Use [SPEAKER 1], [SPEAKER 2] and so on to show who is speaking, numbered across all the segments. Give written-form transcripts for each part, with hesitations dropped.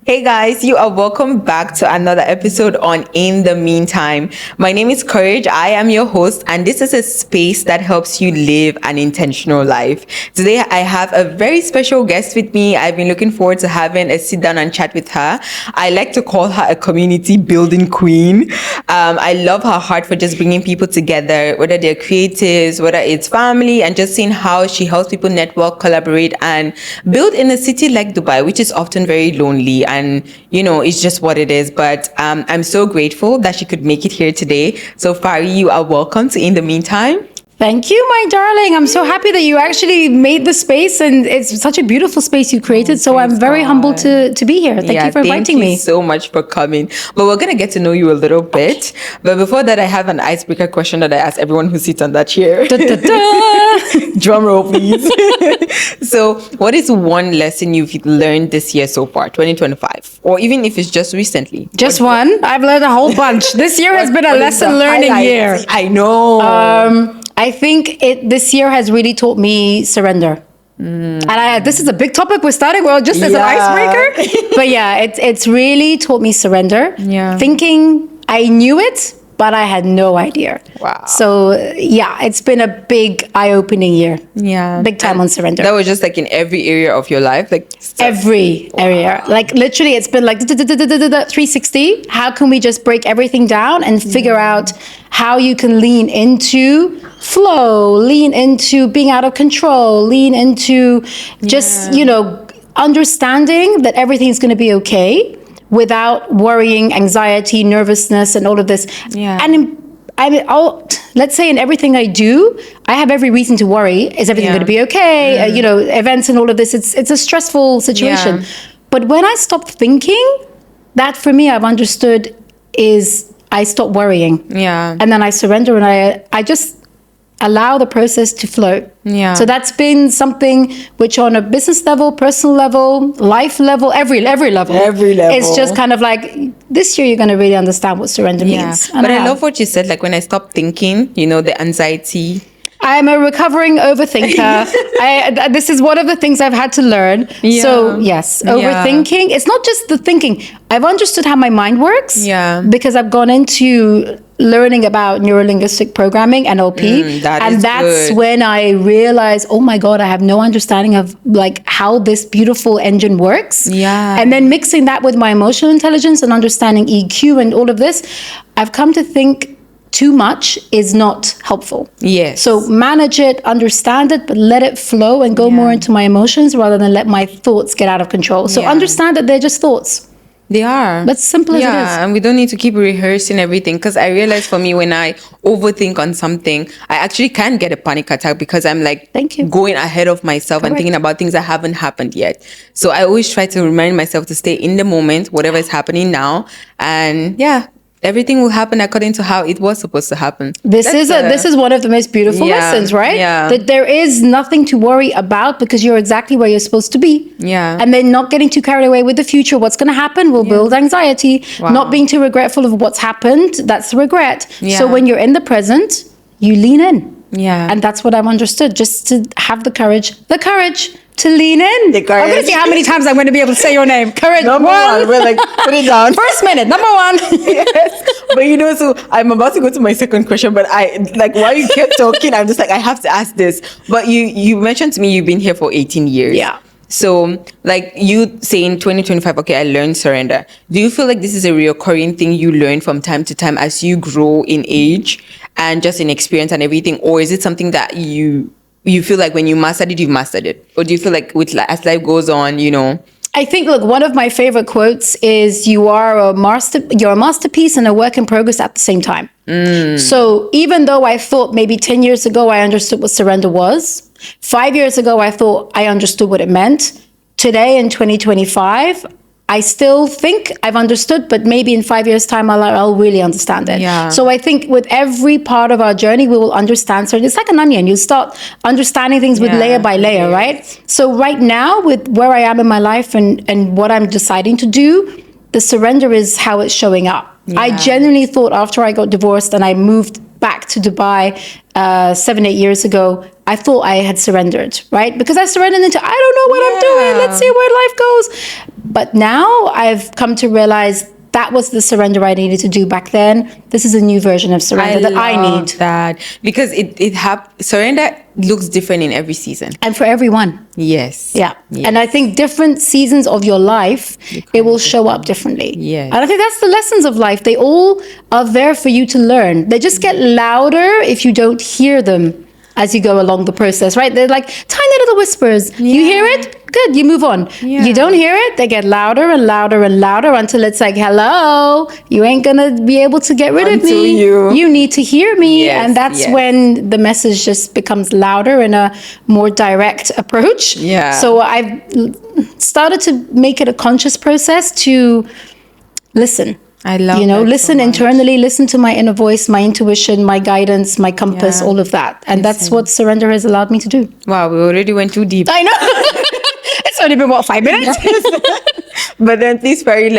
[SPEAKER 1] Hey guys, you are welcome back to another episode on In the Meantime. My name is Courage. I am your host, and this is a space that helps you live an intentional life. Today, I have a very special guest with me. I've been looking forward to having a sit down and chat with her. I like to call her a community building queen. I love her heart for just bringing people together, whether they're creatives, whether it's family, and just seeing how she helps people network, collaborate, and build in a city like Dubai, which is often very lonely. And, you know, it's just what it is. But I'm so grateful that she could make it here today. So, Fari, you are welcome to In the Meantime.
[SPEAKER 2] Thank you, my darling. I'm so happy that you actually made the space, and it's such a beautiful space you created. So I'm very humbled to be here. Thank you for inviting me.
[SPEAKER 1] Thank you so much for coming. But we're going to get to know you a little bit. But before that, I have an icebreaker question that I ask everyone who sits on that chair.
[SPEAKER 2] Da, da, da.
[SPEAKER 1] Drum roll, please. So what is one lesson you've learned this year so far, 2025? Or even if it's just recently?
[SPEAKER 2] Just one. I've learned a whole bunch. This year has been a lesson learning year.
[SPEAKER 1] I know.
[SPEAKER 2] I think this year has really taught me surrender. And this is a big topic we're starting well just as an icebreaker. But yeah, it's really taught me surrender.
[SPEAKER 1] Yeah.
[SPEAKER 2] Thinking I knew it, but I had no idea.
[SPEAKER 1] Wow.
[SPEAKER 2] So yeah, it's been a big eye-opening year.
[SPEAKER 1] Yeah.
[SPEAKER 2] Big time on surrender.
[SPEAKER 1] That was just like in every area of your life? Like
[SPEAKER 2] every area. Like literally it's been like 360. How can we just break everything down and figure out how you can lean into flow, lean into being out of control, lean into just, understanding that everything's going to be okay without worrying, anxiety, nervousness, and all of this.
[SPEAKER 1] Yeah.
[SPEAKER 2] And let's say in everything I do, I have every reason to worry. Is everything going to be okay? Events and all of this, it's a stressful situation.
[SPEAKER 1] Yeah.
[SPEAKER 2] But when I stopped thinking, that for me, I've understood is I stop worrying.
[SPEAKER 1] Yeah.
[SPEAKER 2] And then I surrender and I just allow the process to flow.
[SPEAKER 1] Yeah.
[SPEAKER 2] So that's been something which on a business level, personal level, life level, every level. It's just kind of like this year you're going to really understand what surrender means.
[SPEAKER 1] But I love what you said, like when I stopped thinking, the anxiety.
[SPEAKER 2] I'm a recovering overthinker. This is one of the things I've had to learn.
[SPEAKER 1] Yeah.
[SPEAKER 2] So yes, overthinking. It's not just the thinking. I've understood how my mind works.
[SPEAKER 1] Yeah.
[SPEAKER 2] Because I've gone into learning about neurolinguistic programming, NLP. That's when I realized, oh my God, I have no understanding of like how this beautiful engine works.
[SPEAKER 1] Yeah.
[SPEAKER 2] And then mixing that with my emotional intelligence and understanding EQ and all of this, I've come to think too much is not helpful.
[SPEAKER 1] Yes.
[SPEAKER 2] So manage it, understand it, but let it flow and go more into my emotions rather than let my thoughts get out of control. So understand that they're just thoughts.
[SPEAKER 1] They are.
[SPEAKER 2] That's simple as it is.
[SPEAKER 1] Yeah, and we don't need to keep rehearsing everything, because I realize for me, when I overthink on something, I actually can get a panic attack because I'm like going ahead of myself and thinking about things that haven't happened yet. So I always try to remind myself to stay in the moment, whatever is happening now. And everything will happen according to how it was supposed to happen.
[SPEAKER 2] This is one of the most beautiful lessons, right?
[SPEAKER 1] Yeah.
[SPEAKER 2] That there is nothing to worry about because you're exactly where you're supposed to be.
[SPEAKER 1] Yeah.
[SPEAKER 2] And then not getting too carried away with the future. What's going to happen will build anxiety.
[SPEAKER 1] Wow.
[SPEAKER 2] Not being too regretful of what's happened. That's the regret.
[SPEAKER 1] Yeah.
[SPEAKER 2] So when you're in the present, you lean in.
[SPEAKER 1] Yeah.
[SPEAKER 2] And that's what I've understood. Just to have the courage to lean in.
[SPEAKER 1] The courage.
[SPEAKER 2] I'm going to see how many times I'm going to be able to say your name. Courage.
[SPEAKER 1] Number one. We're like, put it down.
[SPEAKER 2] First minute, number one.
[SPEAKER 1] Yes. But so I'm about to go to my second question, but while you kept talking, I'm just like, I have to ask this. But you mentioned to me you've been here for 18 years.
[SPEAKER 2] Yeah.
[SPEAKER 1] So like you say in 2025, okay, I learned surrender. Do you feel like this is a recurring thing you learn from time to time as you grow in age and just in experience and everything? Or is it something that you feel like when you mastered it, you've mastered it? Or do you feel like as life goes on,
[SPEAKER 2] I think, look, one of my favorite quotes is you're a masterpiece and a work in progress at the same time. So even though I thought maybe 10 years ago I understood what surrender was, 5 years ago I thought I understood what it meant, today in 2025, I still think I've understood, but maybe in 5 years' time, I'll really understand it.
[SPEAKER 1] Yeah.
[SPEAKER 2] So I think with every part of our journey, we will understand. So it's like an onion. You start understanding things with layer by layer, right? So right now, with where I am in my life and what I'm deciding to do, the surrender is how it's showing up.
[SPEAKER 1] Yeah.
[SPEAKER 2] I genuinely thought after I got divorced and I moved back to Dubai 7-8 years ago, I thought I had surrendered, right? Because I surrendered into, I don't know what I'm doing. Let's see where life goes. But now I've come to realize that was the surrender I needed to do back then. This is a new version of surrender that I
[SPEAKER 1] love
[SPEAKER 2] need.
[SPEAKER 1] that, because surrender looks different in every season.
[SPEAKER 2] And for everyone.
[SPEAKER 1] Yes.
[SPEAKER 2] Yeah.
[SPEAKER 1] Yes.
[SPEAKER 2] And I think different seasons of your life, it will show up differently.
[SPEAKER 1] Yes.
[SPEAKER 2] And I think that's the lessons of life. They all are there for you to learn. They just get louder if you don't hear them as you go along the process, right? They're like tiny little whispers. You hear it? Good, you move on.
[SPEAKER 1] Yeah.
[SPEAKER 2] You don't hear it, they get louder and louder and louder until it's like, hello, you ain't gonna be able to get rid of
[SPEAKER 1] Until
[SPEAKER 2] me. You need to hear me.
[SPEAKER 1] Yes,
[SPEAKER 2] And that's
[SPEAKER 1] yes.
[SPEAKER 2] when the message just becomes louder in a more direct approach.
[SPEAKER 1] Yeah.
[SPEAKER 2] So I've started to make it a conscious process to listen.
[SPEAKER 1] I love
[SPEAKER 2] listen
[SPEAKER 1] so much.
[SPEAKER 2] internally, listen to my inner voice, my intuition, my guidance, my compass,
[SPEAKER 1] Yeah.
[SPEAKER 2] all of that. And that's what surrender has allowed me to do.
[SPEAKER 1] Wow, we already went too deep.
[SPEAKER 2] I know. It's only been, 5 minutes?
[SPEAKER 1] But then please, Fari,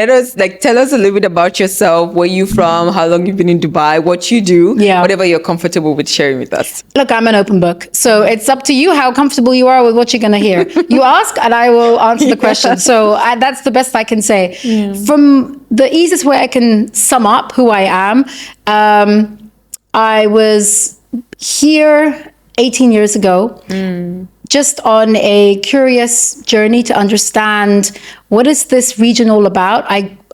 [SPEAKER 1] tell us a little bit about yourself, where you from, how long you've been in Dubai, what you do,
[SPEAKER 2] Yeah.
[SPEAKER 1] whatever you're comfortable with sharing with us.
[SPEAKER 2] Look, I'm an open book. So it's up to you how comfortable you are with what you're going to hear. You ask and I will answer the question. So that's the best I can say. From the easiest way I can sum up who I am, I was here 18 years ago, just on a curious journey to understand what is this region all about.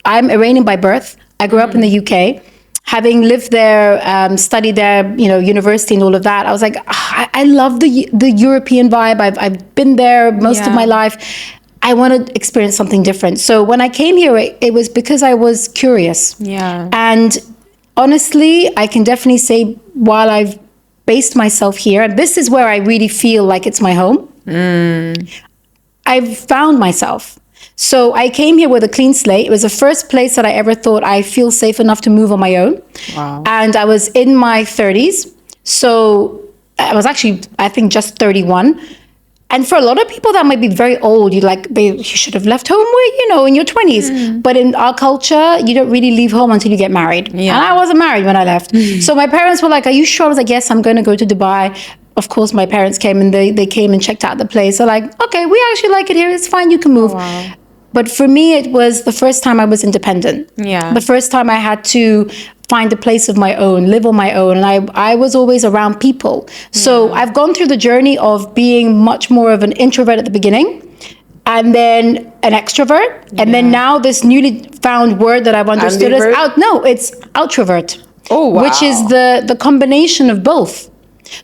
[SPEAKER 2] I'm Iranian by birth. I grew up in the UK. Having lived there, studied there, university and all of that, I was like, I love the European vibe. I've been there most of my life. I want to experience something different. So when I came here, it was because I was curious.
[SPEAKER 1] Yeah.
[SPEAKER 2] And honestly, I can definitely say, while I've based myself here, and this is where I really feel like it's my home, I've found myself. So I came here with a clean slate. It was the first place that I ever thought I feel safe enough to move on my own.
[SPEAKER 1] Wow.
[SPEAKER 2] And I was in my 30s. So I was actually, I think, just 31. And for a lot of people, that might be very old. You should have left home in your 20s. But in our culture, you don't really leave home until you get married.
[SPEAKER 1] Yeah.
[SPEAKER 2] And I wasn't married when I left. So my parents were like, are you sure? I was like, yes, I'm going to go to Dubai. Of course, my parents came and they came and checked out the place. They're like, okay, we actually like it here. It's fine. You can move.
[SPEAKER 1] Oh, wow.
[SPEAKER 2] But for me, it was the first time I was independent.
[SPEAKER 1] Yeah.
[SPEAKER 2] The first time I had to find a place of my own, live on my own. And I was always around people. So I've gone through the journey of being much more of an introvert at the beginning, and then an extrovert. And then now this newly found word that I've understood is
[SPEAKER 1] Ambivert?
[SPEAKER 2] it's outrovert.
[SPEAKER 1] Oh, wow.
[SPEAKER 2] Which is the combination of both.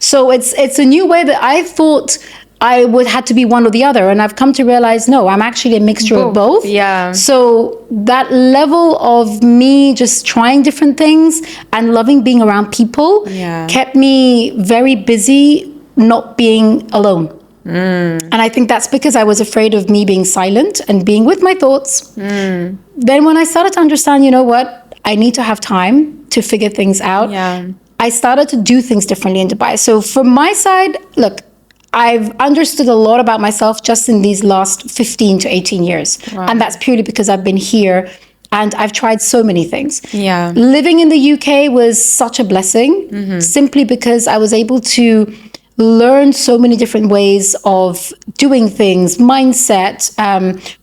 [SPEAKER 2] So it's a new way that I thought I would had to be one or the other. And I've come to realize, no, I'm actually a mixture of both.
[SPEAKER 1] Yeah.
[SPEAKER 2] So that level of me just trying different things and loving being around people kept me very busy not being alone. And I think that's because I was afraid of me being silent and being with my thoughts. Then when I started to understand, you know what, I need to have time to figure things out.
[SPEAKER 1] Yeah.
[SPEAKER 2] I started to do things differently in Dubai. So from my side, look, I've understood a lot about myself just in these last 15 to 18 years.
[SPEAKER 1] Wow.
[SPEAKER 2] And that's purely because I've been here and I've tried so many things.
[SPEAKER 1] Yeah.
[SPEAKER 2] Living in the UK was such a blessing, simply because I was able to learn so many different ways of doing things, mindset,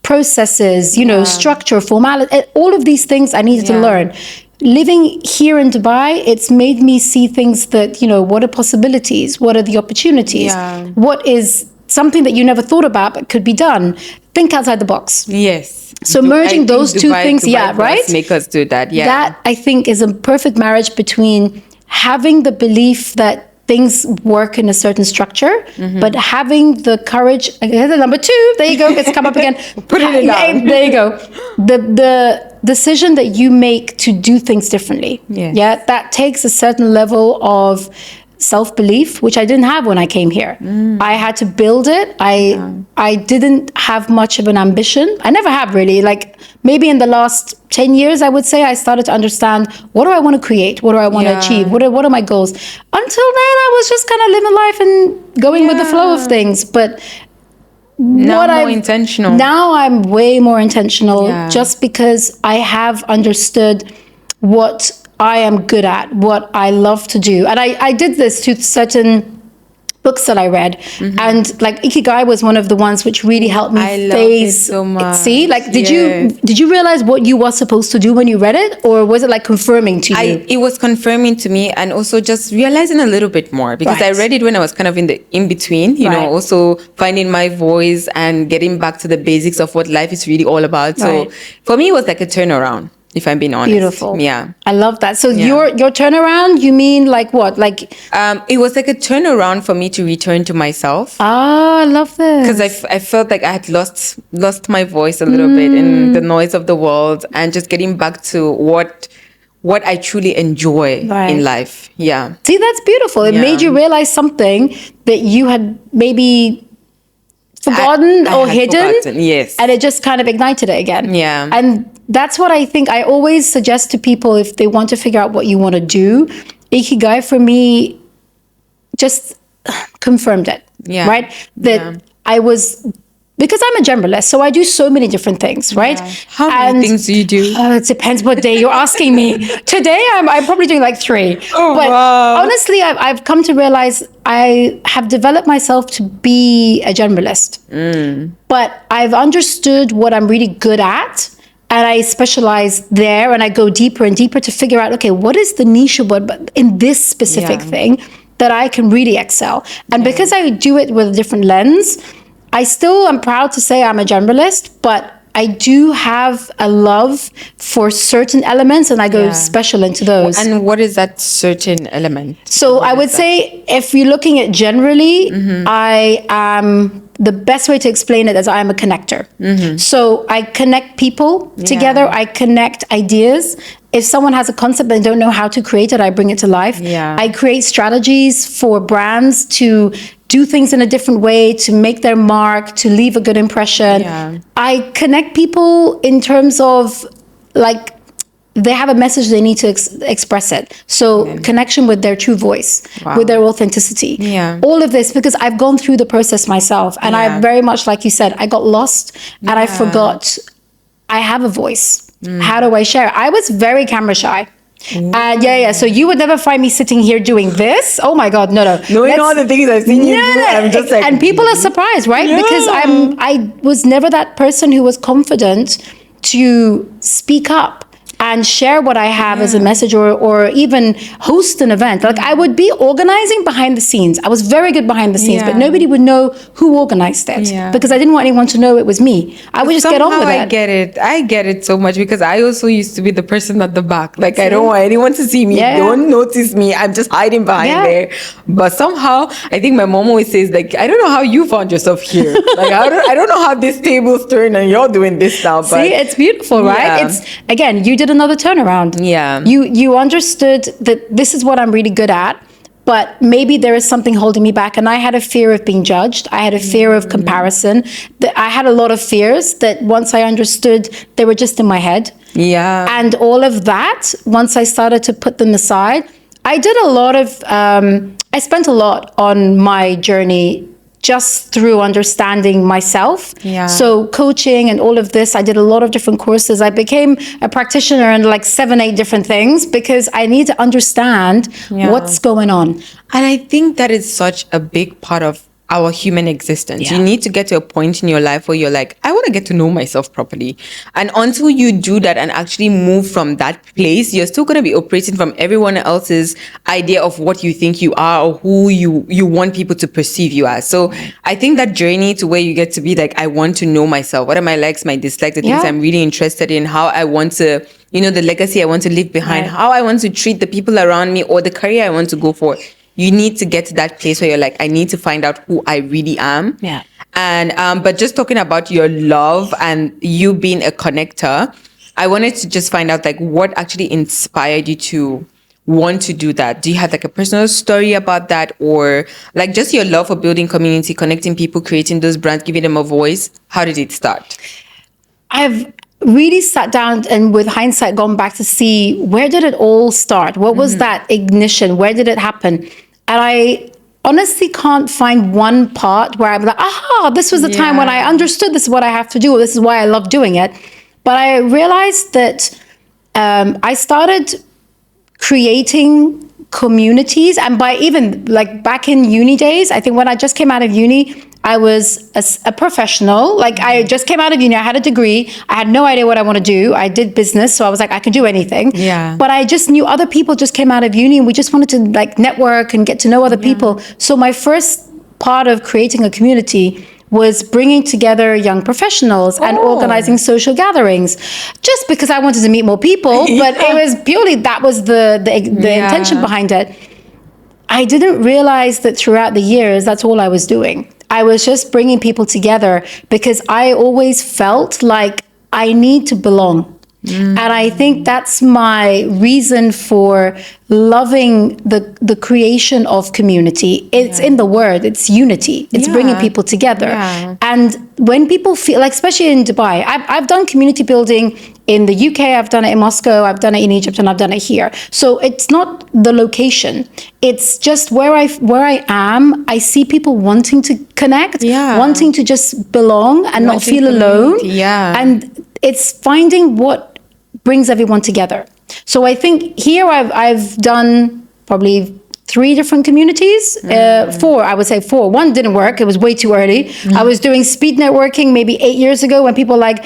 [SPEAKER 2] processes, structure, formality, all of these things I needed to learn. Living here in Dubai, it's made me see things that, what are possibilities? What are the opportunities?
[SPEAKER 1] Yeah.
[SPEAKER 2] What is something that you never thought about but could be done? Think outside the box.
[SPEAKER 1] Yes.
[SPEAKER 2] So merging those two things, right?
[SPEAKER 1] Make us do that. Yeah.
[SPEAKER 2] That, I think, is a perfect marriage between having the belief that things work in a certain structure, but having the courage. Number two, there you go. It's come up again.
[SPEAKER 1] Put it down.
[SPEAKER 2] There you go. The decision that you make to do things differently.
[SPEAKER 1] Yes.
[SPEAKER 2] Yeah, that takes a certain level of self-belief, which I didn't have when I came here. I had to build it. I didn't have much of an ambition. I never have really. Like maybe in the last 10 years, I would say I started to understand, what do I want to create? What do I want to achieve? What are my goals? Until then, I was just kind of living life and going with the flow of things. But
[SPEAKER 1] now more intentional.
[SPEAKER 2] Now I'm way more intentional, just because I have understood what I am good at, what I love to do. And I did this to certain books that I read.
[SPEAKER 1] Mm-hmm.
[SPEAKER 2] And like Ikigai was one of the ones which really helped me
[SPEAKER 1] I love
[SPEAKER 2] phase.
[SPEAKER 1] it so much.
[SPEAKER 2] See, like, did
[SPEAKER 1] Yes.
[SPEAKER 2] you realize what you were supposed to do when you read it, or was it like confirming to you?
[SPEAKER 1] It was confirming to me, and also just realizing a little bit more, because I
[SPEAKER 2] Right.
[SPEAKER 1] read it when I was kind of in between,
[SPEAKER 2] Right.
[SPEAKER 1] also finding my voice and getting back to the basics of what life is really all about. So
[SPEAKER 2] Right.
[SPEAKER 1] for me, it was like a turnaround, if I'm being honest.
[SPEAKER 2] Beautiful.
[SPEAKER 1] Yeah.
[SPEAKER 2] I love that. So
[SPEAKER 1] Yeah.
[SPEAKER 2] your turnaround, you mean like what? Like,
[SPEAKER 1] It was like a turnaround for me to return to myself.
[SPEAKER 2] I love this.
[SPEAKER 1] Because I felt like I had lost my voice a little bit in the noise of the world, and just getting back to what I truly enjoy
[SPEAKER 2] Right.
[SPEAKER 1] in life. Yeah.
[SPEAKER 2] See, that's beautiful. It
[SPEAKER 1] Yeah.
[SPEAKER 2] made you realize something that you had maybe forgotten
[SPEAKER 1] I
[SPEAKER 2] or
[SPEAKER 1] had
[SPEAKER 2] hidden.
[SPEAKER 1] forgotten, yes.
[SPEAKER 2] And it just kind of ignited it again.
[SPEAKER 1] Yeah.
[SPEAKER 2] And that's what I think I always suggest to people if they want to figure out what you want to do. Ikigai for me just confirmed it.
[SPEAKER 1] Yeah.
[SPEAKER 2] Right? That
[SPEAKER 1] Yeah.
[SPEAKER 2] I was, because I'm a generalist, so I do so many different things, right?
[SPEAKER 1] Yeah. How many things do you do?
[SPEAKER 2] It depends what day you're asking me. Today, I'm probably doing like 3.
[SPEAKER 1] Oh,
[SPEAKER 2] but
[SPEAKER 1] wow.
[SPEAKER 2] honestly, I've come to realize I have developed myself to be a generalist. But I've understood what I'm really good at. And I specialize there, and I go deeper and deeper to figure out, okay, what is the niche of but in this specific
[SPEAKER 1] Yeah.
[SPEAKER 2] thing that I can really excel? And because I do it with a different lens, I still am proud to say I'm a generalist, but I do have a love for certain elements, and I go
[SPEAKER 1] Yeah.
[SPEAKER 2] special into those.
[SPEAKER 1] And what is that certain element?
[SPEAKER 2] So I would say if you're looking at generally,
[SPEAKER 1] Mm-hmm.
[SPEAKER 2] I am, the best way to explain it is I am a connector. So I connect people together. I connect ideas. If someone has a concept and don't know how to create it, I bring it to life.
[SPEAKER 1] Yeah.
[SPEAKER 2] I create strategies for brands to do things in a different way, to make their mark, to leave a good impression.
[SPEAKER 1] Yeah.
[SPEAKER 2] I connect people in terms of like, they have a message, they need to express it. So connection with their true voice,
[SPEAKER 1] Wow.
[SPEAKER 2] with their authenticity.
[SPEAKER 1] Yeah.
[SPEAKER 2] All of this, because I've gone through the process myself, and
[SPEAKER 1] Yeah.
[SPEAKER 2] I very much, like you said, I got lost and I
[SPEAKER 1] Yeah.
[SPEAKER 2] forgot I have a voice. How do I share it? I was very camera shy. And yeah. So you would never find me sitting here doing this. Oh my God, no.
[SPEAKER 1] Knowing
[SPEAKER 2] Let's-
[SPEAKER 1] all the things I've seen you do, I'm just like...
[SPEAKER 2] and people are surprised, right? Because I was never that person who was confident to speak up and share what I have as a message, or even host an event. Like, I would be organizing behind the scenes. I was very good behind the scenes, but
[SPEAKER 1] Yeah.
[SPEAKER 2] nobody would know who organized it,
[SPEAKER 1] Yeah.
[SPEAKER 2] because I didn't want anyone to know it was me. I would just get on with
[SPEAKER 1] Somehow
[SPEAKER 2] it.
[SPEAKER 1] I get it so much, because I also used to be the person at the back. Like, I don't want anyone to see me.
[SPEAKER 2] Yeah.
[SPEAKER 1] Don't notice me. I'm just hiding behind
[SPEAKER 2] Yeah.
[SPEAKER 1] there. But somehow, I think my mom always says, like, I don't know how you found yourself here. Like, I don't know how this table's turned and you're doing this now. But
[SPEAKER 2] See, it's beautiful, right?
[SPEAKER 1] Yeah.
[SPEAKER 2] It's, again, you did another turnaround.
[SPEAKER 1] Yeah.
[SPEAKER 2] You understood that this is what I'm really good at, but maybe there is something holding me back. And I had a fear of being judged. I had a fear of comparison. That I had a lot of fears that once I understood, they were just in my head.
[SPEAKER 1] Yeah.
[SPEAKER 2] And all of that, once I started to put them aside, I did a lot of, I spent a lot on my journey just through understanding myself.
[SPEAKER 1] Yeah.
[SPEAKER 2] So coaching and all of this, I did a lot of different courses. I became a practitioner in like 7-8 different things, because I need to understand what's going on.
[SPEAKER 1] And I think that is such a big part of our human existence.
[SPEAKER 2] Yeah.
[SPEAKER 1] You need to get to a point in your life where you're like, I want to get to know myself properly. And until you do that and actually move from that place, you're still going to be operating from everyone else's idea of what you think you are, or who you want people to perceive you as. So I think that journey to where you get to be like, I want to know myself. What are my likes, my dislikes, the things
[SPEAKER 2] Yeah.
[SPEAKER 1] I'm really interested in, how I want to, the legacy I want to leave behind,
[SPEAKER 2] Right.
[SPEAKER 1] how I want to treat the people around me, or the career I want to go for. You need to get to that place where you're like, I need to find out who I really am.
[SPEAKER 2] Yeah.
[SPEAKER 1] And but just talking about your love and you being a connector, I wanted to just find out, like, what actually inspired you to want to do that? Do you have like a personal story about that, or like just your love for building community, connecting people, creating those brands, giving them a voice? How did it start?
[SPEAKER 2] I've really sat down and with hindsight gone back to see, where did it all start? What was that ignition? Where did it happen? And I honestly can't find one part where I'm like, this was the time when I understood this is what I have to do. This is why I love doing it. But I realized that I started creating communities, and by even like back in uni days, I think when I just came out of uni, I was a professional. Like I just came out of uni, I had a degree, I had no idea what I want to do. I did business, so I was like, I can do anything.
[SPEAKER 1] Yeah.
[SPEAKER 2] But I just knew other people just came out of uni, and we just wanted to like network and get to know other people. So my first part of creating a community was bringing together young professionals and organizing social gatherings, just because I wanted to meet more people. But it was purely, that was the intention behind it. I didn't realize that throughout the years, that's all I was doing. I was just bringing people together because I always felt like I need to belong. And I think that's my reason for loving the creation of community. It's in the word, it's unity. It's bringing people together. And when people feel like, especially in Dubai, I've done community building in the UK, I've done it in Moscow, I've done it in Egypt, and I've done it here. So it's not the location. It's just where I am. I see people wanting to connect, wanting to just belong and not feel alone. And it's finding what brings everyone together. So I think here I've done probably 3 different communities, 4, I would say 4. One didn't work. It was way too early. I was doing speed networking maybe 8 years ago when people were like,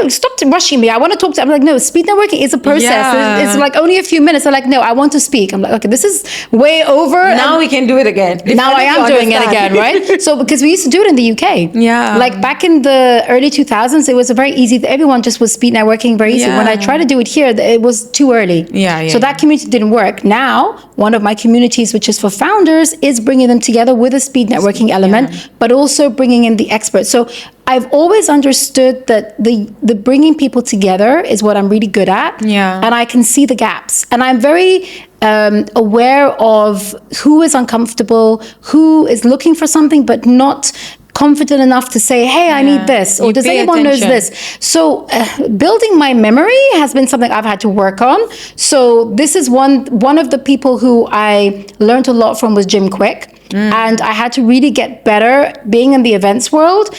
[SPEAKER 2] stop rushing me. I want to talk to, I'm like, no, speed networking is a process. It's like only a few minutes. They're like, no, I want to speak. I'm like, okay, this is way over.
[SPEAKER 1] Now we can do it again.
[SPEAKER 2] Now I am doing it again, right? So because we used to do it in the UK. Like back in the early 2000s, it was a very easy, everyone just was speed networking very easy. When I tried to do it here, it was too early. So that community didn't work. Now, one of my communities, which is for founders, is bringing them together with a speed networking element, but also bringing in the experts. So I've always understood that the bringing people together is what I'm really good at. And I can see the gaps. And I'm very aware of who is uncomfortable, who is looking for something, but not confident enough to say, hey, I need this, or does anyone knows this? So building my memory has been something I've had to work on. So this is one of the people who I learned a lot from was Jim Quick. And I had to really get better being in the events world.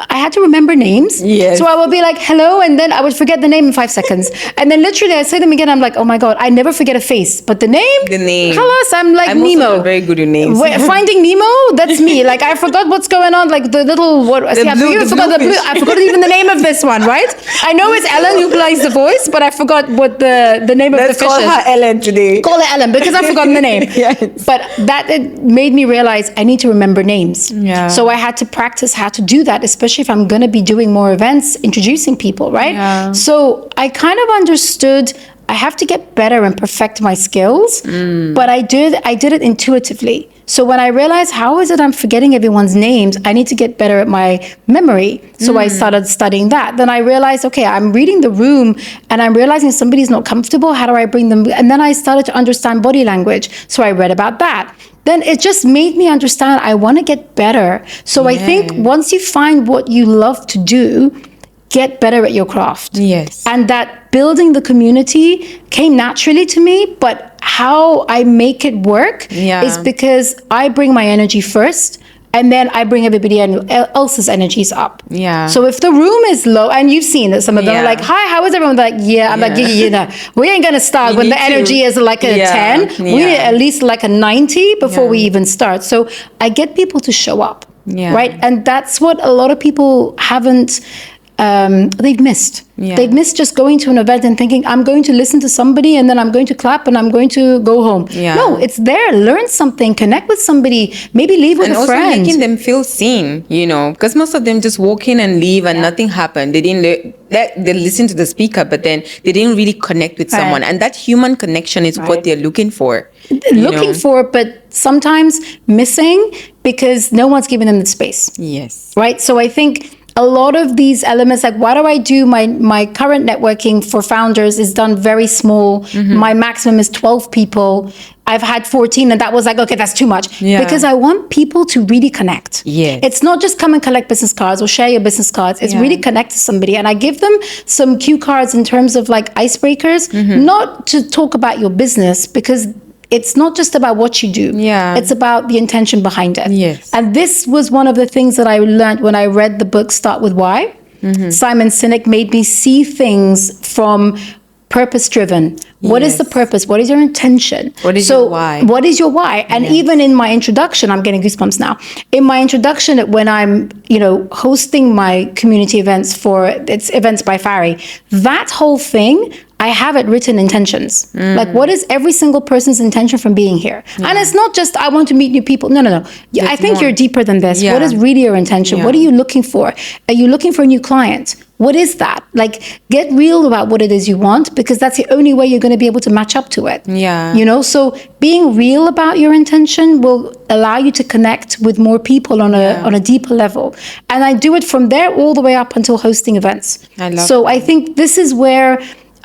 [SPEAKER 2] I had to remember names. So I would be like, hello, and then I would forget the name in 5 seconds. And then literally I say them again, I'm like, oh my God, I never forget a face. But the name. Halas, I'm like Nemo.
[SPEAKER 1] Also very good with names.
[SPEAKER 2] Finding Nemo, that's me. Like I forgot what's going on, like the little, I forgot even the name of this one, right? I know it's Ellen who plays the voice, but I forgot what the name of the fish is.
[SPEAKER 1] Let's call her Ellen today.
[SPEAKER 2] Call her Ellen, because I've forgotten the name. But that it made me realize I need to remember names. So I had to practice how to do that, especially if I'm going to be doing more events, introducing people, right? So I kind of understood I have to get better and perfect my skills, but I did it intuitively. So when I realized, how is it I'm forgetting everyone's names? I need to get better at my memory. So I started studying that. Then I realized, okay, I'm reading the room and I'm realizing somebody's not comfortable. How do I bring them? And then I started to understand body language. So I read about that. Then it just made me understand I want to get better. So I think once you find what you love to do, get better at your craft. And that building the community came naturally to me, but how I make it work is because I bring my energy first, and then I bring everybody else's energies up. So if the room is low, and you've seen that some of them are like, hi, how is everyone? They're like, I'm like, you know, we ain't gonna start when the energy is like a 10. We need at least like a 90 before we even start. So I get people to show up, right? And that's what a lot of people haven't, they've missed. They've missed just going to an event and thinking, I'm going to listen to somebody and then I'm going to clap and I'm going to go home. No, it's there. Learn something, connect with somebody, maybe leave with a friend.
[SPEAKER 1] And also making them feel seen, you know, because most of them just walk in and leave and nothing happened. They didn't they listen to the speaker, but then they didn't really connect with someone. And that human connection is what they're looking for.
[SPEAKER 2] Looking for, but sometimes missing because no one's giving them the space. Right? So I think a lot of these elements, like why do I do my current networking for founders is done very small. My maximum is 12 people. I've had 14 and that was like, okay, that's too much. Because I want people to really connect. It's not just come and collect business cards or share your business cards. It's really connect to somebody. And I give them some cue cards in terms of like icebreakers, not to talk about your business, because it's not just about what you do. It's about the intention behind it. And this was one of the things that I learned when I read the book Start With Why. Simon Sinek made me see things from purpose driven. What is the purpose? What is your intention?
[SPEAKER 1] What is your why?
[SPEAKER 2] What is your why? And even in my introduction, I'm getting goosebumps now. In my introduction, when I'm, hosting my community events it's Events by Fari, that whole thing, I have it written intentions. Like, what is every single person's intention from being here? And it's not just, I want to meet new people. No. I think you're deeper than this. What is really your intention? What are you looking for? Are you looking for a new client? What is that? Like, get real about what it is you want, because that's the only way you're going to be able to match up to it.
[SPEAKER 1] Yeah.
[SPEAKER 2] So being real about your intention will allow you to connect with more people on a deeper level. And I do it from there all the way up until hosting events. I think this is where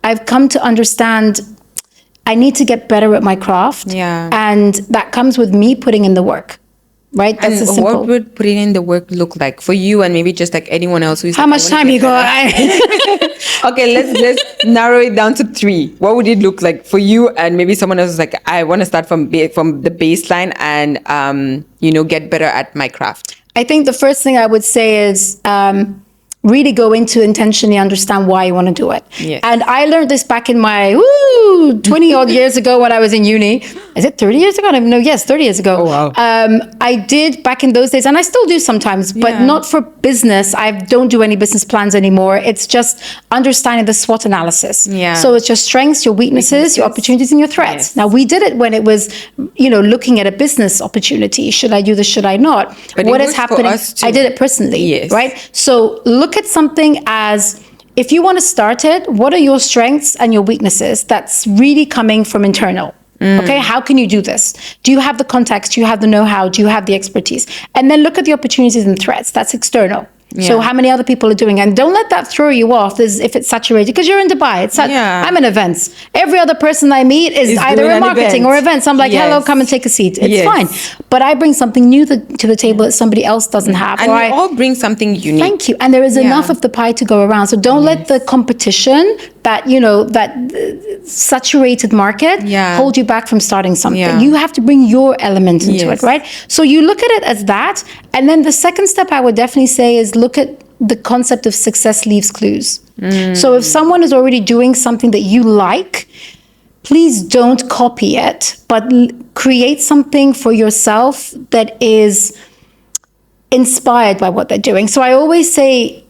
[SPEAKER 2] I've come to understand I need to get better at my craft.
[SPEAKER 1] Yeah.
[SPEAKER 2] And that comes with me putting in the work. Right? That's
[SPEAKER 1] and
[SPEAKER 2] simple.
[SPEAKER 1] What would putting in the work look like for you, and maybe just like anyone else who's
[SPEAKER 2] how much time you got?
[SPEAKER 1] Okay, let's narrow it down to 3. What would it look like for you, and maybe someone else is like, I want to start from the baseline and get better at my craft?
[SPEAKER 2] I think the first thing I would say is really go into intentionally understand why you want to do it.
[SPEAKER 1] Yes.
[SPEAKER 2] And I learned this back in my 20 odd years ago when I was in uni. Is it 30 years ago? I don't know. Yes, 30 years ago.
[SPEAKER 1] Oh, wow.
[SPEAKER 2] I did back in those days, and I still do sometimes, but not for business. I don't do any business plans anymore. It's just understanding the SWOT analysis.
[SPEAKER 1] Yeah.
[SPEAKER 2] So it's your strengths, your weaknesses, your opportunities, and your threats.
[SPEAKER 1] Yes.
[SPEAKER 2] Now, we did it when it was, looking at a business opportunity. Should I do this? Should I not?
[SPEAKER 1] But
[SPEAKER 2] what
[SPEAKER 1] it
[SPEAKER 2] is
[SPEAKER 1] works for
[SPEAKER 2] happening?
[SPEAKER 1] us too.
[SPEAKER 2] I did it personally.
[SPEAKER 1] Yes.
[SPEAKER 2] Right? So look at something as, if you want to start it, what are your strengths and your weaknesses that's really coming from internal? Okay, how can you do this? Do you have the context? Do you have the know-how? Do you have the expertise? And then look at the opportunities and threats. That's external. So how many other people are doing it? And don't let that throw you off as if it's saturated, because you're in Dubai. I'm in events. Every other person I meet is either in marketing or events. I'm like, hello, come and take a seat. It's fine. But I bring something new to the table that somebody else doesn't have.
[SPEAKER 1] And we all bring something unique.
[SPEAKER 2] Thank you. And there is enough of the pie to go around. So don't let the competition, that saturated market hold you back from starting something. You have to bring your element into it, right? So you look at it as that. And then the second step I would definitely say is look at the concept of success leaves clues. So if someone is already doing something that you like, please don't copy it, but create something for yourself that is inspired by what they're doing. So I always say,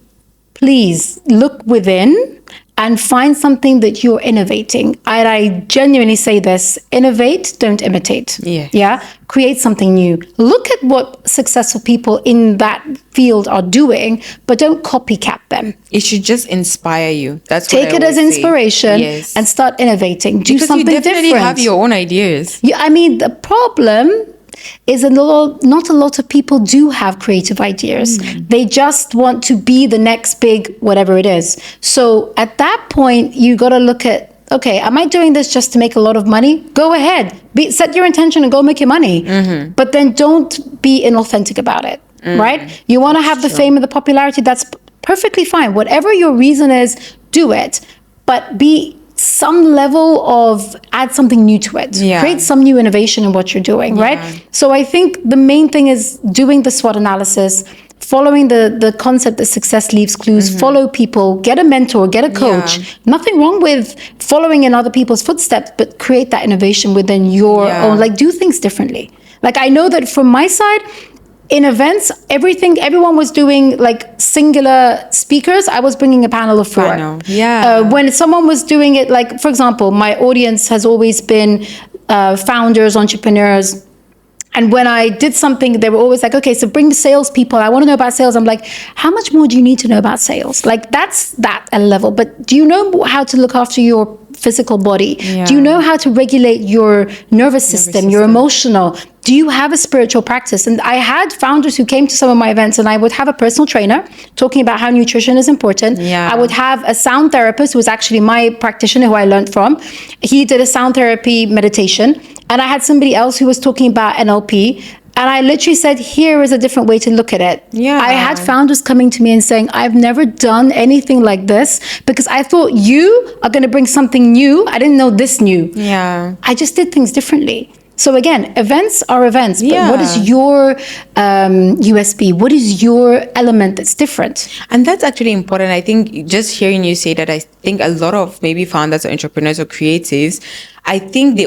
[SPEAKER 2] please look within and find something that you're innovating. And I genuinely say this: innovate, don't imitate. Yeah. Create something new. Look at what successful people in that field are doing, but don't copycat them.
[SPEAKER 1] It should just inspire you. That's
[SPEAKER 2] Take
[SPEAKER 1] what I
[SPEAKER 2] it as
[SPEAKER 1] always
[SPEAKER 2] inspiration
[SPEAKER 1] say.
[SPEAKER 2] and start innovating. Do
[SPEAKER 1] Because
[SPEAKER 2] something
[SPEAKER 1] you definitely
[SPEAKER 2] different.
[SPEAKER 1] have your own ideas.
[SPEAKER 2] I mean, the problem is not a lot of people do have creative ideas. They just want to be the next big whatever it is. So at that point, you got to look at, okay, am I doing this just to make a lot of money? Go ahead. Set your intention and go make your money. But then don't be inauthentic about it, right? You want to have the fame and the popularity, that's perfectly fine. Whatever your reason is, do it. But be some level of, add something new to it. Create some new innovation in what you're doing, right? So I think the main thing is doing the SWOT analysis, following the concept that success leaves clues, follow people, get a mentor, get a coach. Nothing wrong with following in other people's footsteps, but create that innovation within your own, like do things differently. Like I know that from my side, in events, everyone was doing like singular speakers. I was bringing a panel of 4.
[SPEAKER 1] I know.
[SPEAKER 2] When someone was doing it, like, for example, my audience has always been founders, entrepreneurs. And when I did something, they were always like, okay, so bring the salespeople. I want to know about sales. I'm like, how much more do you need to know about sales? Like, that's that a level. But do you know how to look after your physical body? Do you know how to regulate your nervous system, your emotional? Do you have a spiritual practice? And I had founders who came to some of my events, and I would have a personal trainer talking about how nutrition is important. I would have a sound therapist who was actually my practitioner who I learned from. He did a sound therapy meditation. And I had somebody else who was talking about NLP. And I literally said, here is a different way to look at it. I had founders coming to me and saying, I've never done anything like this because I thought you are going to bring something new. I didn't know this new. I just did things differently. So again, events are events, but
[SPEAKER 1] Yeah.
[SPEAKER 2] what is your USP? What is your element that's different?
[SPEAKER 1] And that's actually important. I think just hearing you say that, I think a lot of maybe founders or entrepreneurs or creatives, I think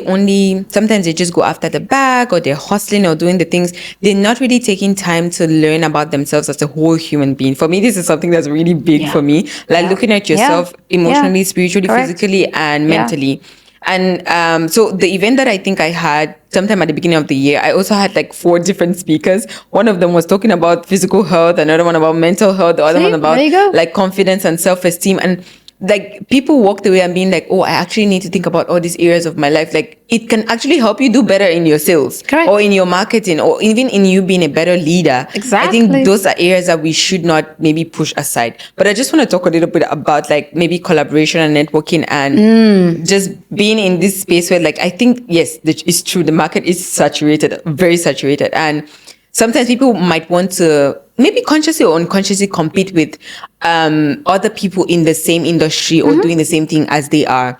[SPEAKER 1] sometimes they just go after the bag, or they're hustling or doing the things. They're not really taking time to learn about themselves as a whole human being. For me, this is something that's really big
[SPEAKER 2] Yeah.
[SPEAKER 1] for me. Like
[SPEAKER 2] Yeah.
[SPEAKER 1] looking at
[SPEAKER 2] Yeah.
[SPEAKER 1] yourself emotionally,
[SPEAKER 2] Yeah.
[SPEAKER 1] spiritually,
[SPEAKER 2] Correct.
[SPEAKER 1] physically, and
[SPEAKER 2] Yeah.
[SPEAKER 1] mentally. And so the event that I think I had sometime at the beginning of the year, I also had like 4 different speakers. One of them was talking about physical health, another one about mental health, the other
[SPEAKER 2] See?
[SPEAKER 1] one about
[SPEAKER 2] There you go.
[SPEAKER 1] like confidence and self-esteem. And like people walked away and being like, oh, I actually need to think about all these areas of my life. Like it can actually help you do better in your sales,
[SPEAKER 2] Correct.
[SPEAKER 1] or in your marketing, or even in you being a better leader. I
[SPEAKER 2] Exactly.
[SPEAKER 1] think those are areas that we should not maybe push aside. But I just want to talk a little bit about like maybe collaboration and networking, and just being in this space where, like, I think, yes, it's true. The market is saturated, very saturated. And sometimes people might want to maybe consciously or unconsciously compete with other people in the same industry or doing the same thing as they are.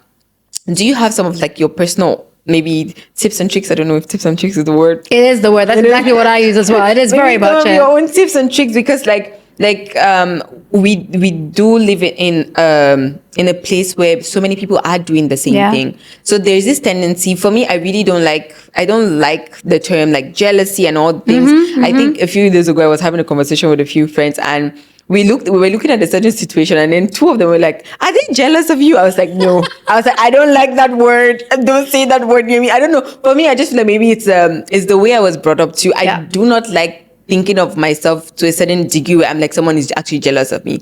[SPEAKER 1] Do you have some of like your personal maybe tips and tricks? I don't know if tips and tricks is the word.
[SPEAKER 2] It is the word. That's exactly what I use as well. It is very
[SPEAKER 1] Maybe some
[SPEAKER 2] much
[SPEAKER 1] of
[SPEAKER 2] it.
[SPEAKER 1] your own tips and tricks, because we do live in a place where so many people are doing the same
[SPEAKER 2] Yeah.
[SPEAKER 1] thing. So there's this tendency for me. I don't like the term like jealousy and all things. I think a few days ago I was having a conversation with a few friends, and we were looking at a certain situation, and then 2 of them were like, are they jealous of you? I was like, no. I was like, I don't like that word. Don't say that word near me. I don't know. For me, I just feel like maybe it's the way I was brought up too. I
[SPEAKER 2] Yeah.
[SPEAKER 1] do not like thinking of myself to a certain degree where I'm like, someone is actually jealous of me.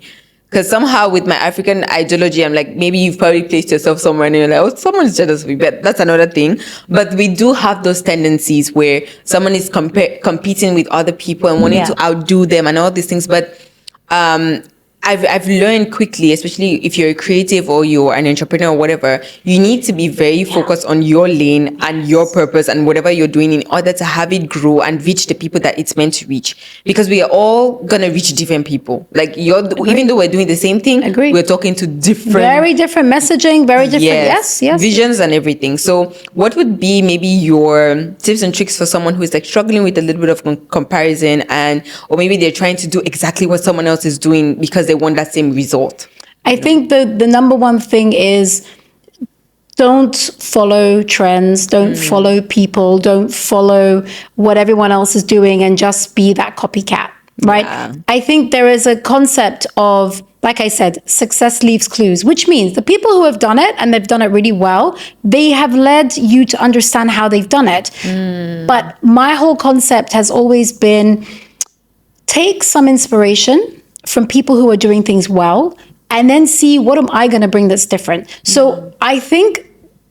[SPEAKER 1] Because somehow with my African ideology, I'm like, maybe you've probably placed yourself somewhere and you're like, oh, someone's jealous of me. But that's another thing. But we do have those tendencies where someone is competing with other people and wanting
[SPEAKER 2] Yeah.
[SPEAKER 1] to outdo them and all these things. But I've learned quickly, especially if you're a creative or you're an entrepreneur or whatever, you need to be very focused on your lane and your purpose and whatever you're doing in order to have it grow and reach the people that it's meant to reach. Because we are all gonna reach different people. Like even though we're doing the same thing,
[SPEAKER 2] Agree.
[SPEAKER 1] we're talking to different
[SPEAKER 2] Very different messaging, very different. Yes, yes.
[SPEAKER 1] visions and everything. So what would be maybe your tips and tricks for someone who is like struggling with a little bit of comparison, or maybe they're trying to do exactly what someone else is doing because they want that same result?
[SPEAKER 2] I think the number one thing is don't follow trends, don't follow people, don't follow what everyone else is doing and just be that copycat, right?
[SPEAKER 1] Yeah.
[SPEAKER 2] I think there is a concept of, like I said, success leaves clues, which means the people who have done it and they've done it really well, they have led you to understand how they've done it. But my whole concept has always been take some inspiration from people who are doing things well, and then see what am I going to bring that's different. So I think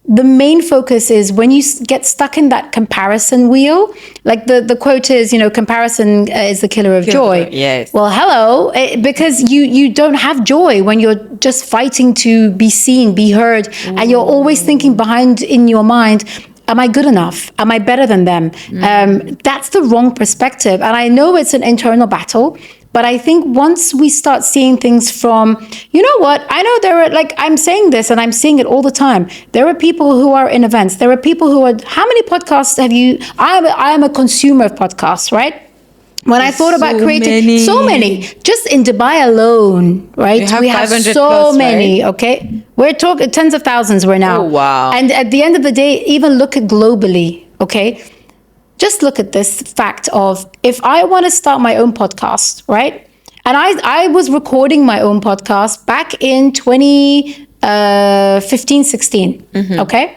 [SPEAKER 2] the main focus is when you get stuck in that comparison wheel, like the quote is, comparison is the killer of joy.
[SPEAKER 1] Yes.
[SPEAKER 2] Well, hello, because you don't have joy when you're just fighting to be seen, be heard, and you're always thinking behind in your mind, am I good enough? Am I better than them? That's the wrong perspective. And I know it's an internal battle, but I think once we start seeing things from, you know what? I know there are, like, I'm saying this and I'm seeing it all the time. There are people who are in events. There are people who are, how many podcasts have you, I am a consumer of podcasts, right? When I thought about creating so many, just in Dubai alone, right?
[SPEAKER 1] have
[SPEAKER 2] We have
[SPEAKER 1] 500
[SPEAKER 2] so
[SPEAKER 1] plus,
[SPEAKER 2] many, okay? We're talking tens of thousands we're now.
[SPEAKER 1] Oh, wow.
[SPEAKER 2] And at the end of the day, even look at globally, okay? Just look at this fact of, if I want to start my own podcast, right? And I was recording my own podcast back in 2015, 16, okay?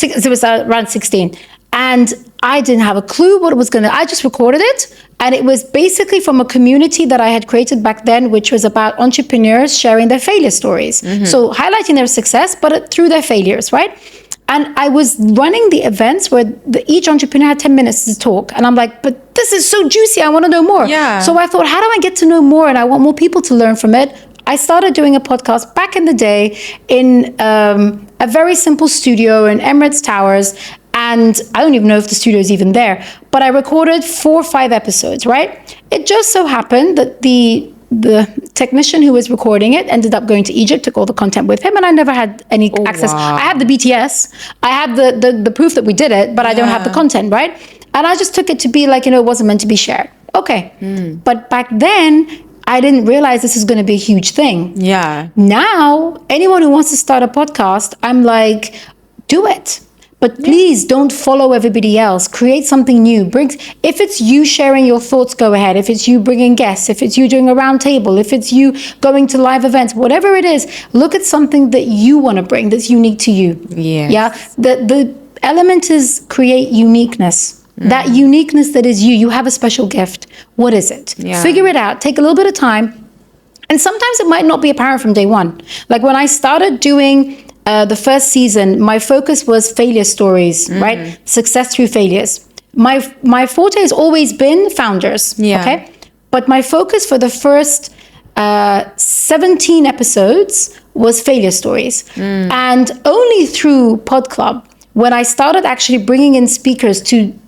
[SPEAKER 2] It was around 16. And I didn't have a clue what it was I just recorded it. And it was basically from a community that I had created back then, which was about entrepreneurs sharing their failure stories. So highlighting their success, but through their failures, right? And I was running the events where each entrepreneur had 10 minutes to talk. And I'm like, but this is so juicy. I want to know more.
[SPEAKER 1] Yeah.
[SPEAKER 2] So I thought, how do I get to know more? And I want more people to learn from it. I started doing a podcast back in the day in a very simple studio in Emirates Towers. And I don't even know if the studio is even there, but I recorded 4 or 5 episodes, right? It just so happened that the the technician who was recording it ended up going to Egypt, took all the content with him, and I never had any access.
[SPEAKER 1] wow.
[SPEAKER 2] I have the BTS, I have the proof that we did it, but I don't have the content, right? And I just took it to be like, it wasn't meant to be shared. Okay. But back then, I didn't realize this is going to be a huge thing.
[SPEAKER 1] Yeah.
[SPEAKER 2] Now, anyone who wants to start a podcast, I'm like, do it. But please don't follow everybody else. Create something new. If it's you sharing your thoughts, go ahead. If it's you bringing guests, if it's you doing a round table, if it's you going to live events, whatever it is, look at something that you want to bring that's unique to you.
[SPEAKER 1] Yes.
[SPEAKER 2] Yeah. The element is create uniqueness. That uniqueness that is you. You have a special gift. What is it?
[SPEAKER 1] Yeah.
[SPEAKER 2] Figure it out. Take a little bit of time. And sometimes it might not be apparent from day one. Like when I started doing the first season, my focus was failure stories, right? Success through failures. My forte has always been founders, okay? But my focus for the first 17 episodes was failure stories. And only through Pod Club, when I started actually bringing in speakers to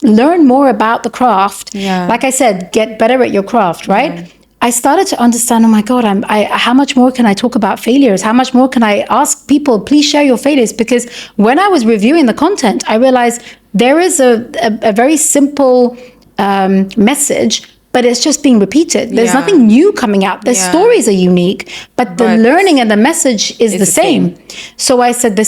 [SPEAKER 2] learn more about the craft, like I said, get better at your craft, right? I started to understand, oh my God, how much more can I talk about failures? How much more can I ask people, please share your failures? Because when I was reviewing the content, I realized there is a very simple message, but it's just being repeated. There's nothing new coming out. The stories are unique, but the learning and the message is the same. So I said,